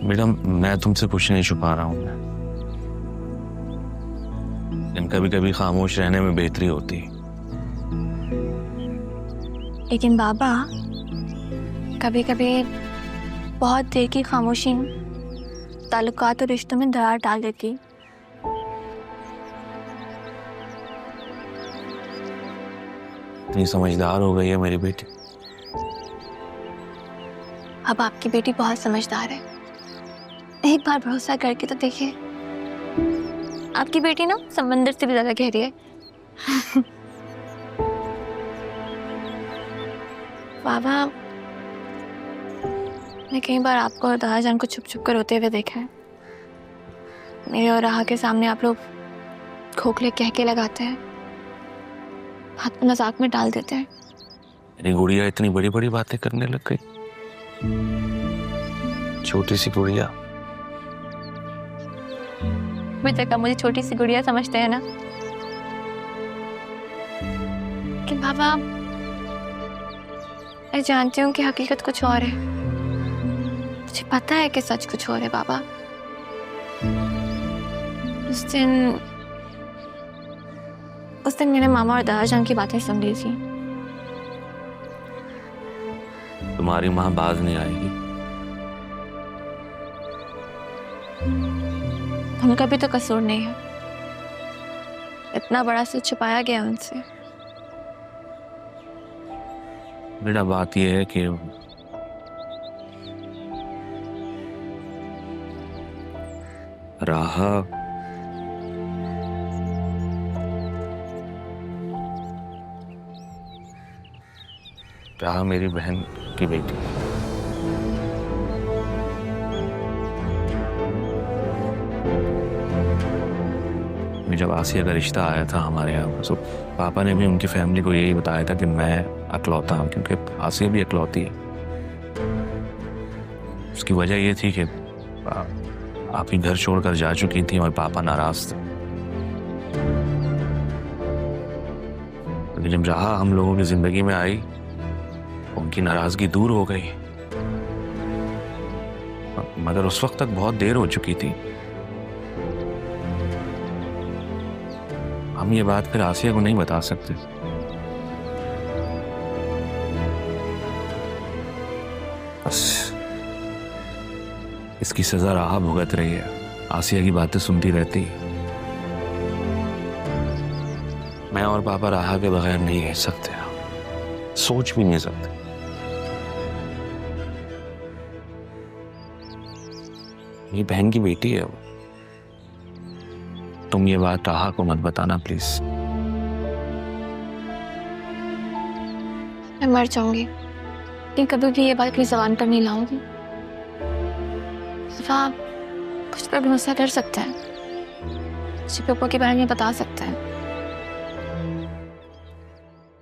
बेटा मैं तुमसे कुछ नहीं छुपा रहा हूँ, लेकिन कभी कभी खामोश रहने में बेहतरी होती है। लेकिन बाबा, कभी कभी बहुत देर की खामोशी ताल्लुकात और रिश्तों में दरार डाल देती। इतनी समझदार हो गई है मेरी बेटी। अब आपकी बेटी बहुत समझदार है, एक बार भरोसा करके तो देखिए। आपकी बेटी ना समंदर से भी ज्यादा गहरी है। बाबा, मैं कई बार आपको और दादाजान को छुप छुप कर रोते हुए देखा है। मेरे और राहा के सामने आप लोग खोखले कह के लगाते हैं, बात को मजाक में डाल देते हैं। मेरी गुड़िया इतनी बड़ी बड़ी बातें करने लग गई। छोटी सी गुड़िया। अभी तक आप मुझे छोटी सी गुड़िया समझते हैं ना? कि बाबा, मैं जानती हूँ कि हकीकत कुछ और है। मुझे पता है कि सच कुछ और है बाबा। उस दिन मेरे मामा और दादाजान की बातें सुन ली थी। तुम्हारी माँ बाज नहीं आएगी। उनका भी तो कसूर नहीं है, इतना बड़ा सच छुपाया गया उनसे। बेटा बात यह है कि राहा मेरी बहन की बेटी। जब आसिया का रिश्ता आया था हमारे यहाँ, तो पापा ने भी उनकी फैमिली को यही बताया था कि मैं अकलौता हूँ, क्योंकि आसिया भी अकलौती है। उसकी वजह ये थी कि आप ही घर छोड़कर जा चुकी थी और पापा नाराज थे। लेकिन जब राहा हम लोगों की जिंदगी में आई, उनकी नाराजगी दूर हो गई, मगर उस वक्त तक बहुत देर हो चुकी थी। हम ये बात फिर आसिया को नहीं बता सकते। बस इसकी सजा राहा भुगत रही है, आसिया की बातें सुनती रहती। मैं और पापा राहा के बगैर नहीं रह सकते, सोच भी नहीं सकते। मेरी बहन की बेटी है वो। तुम ये बात राहा को मत बताना प्लीज। मैं मर जाऊंगी, लेकिन कभी भी ये बात अपनी ज़बान पर नहीं लाऊंगी। आप मुझ पर भरोसा कर सकते हैं, मुझे पापा के बारे में बता सकते हैं।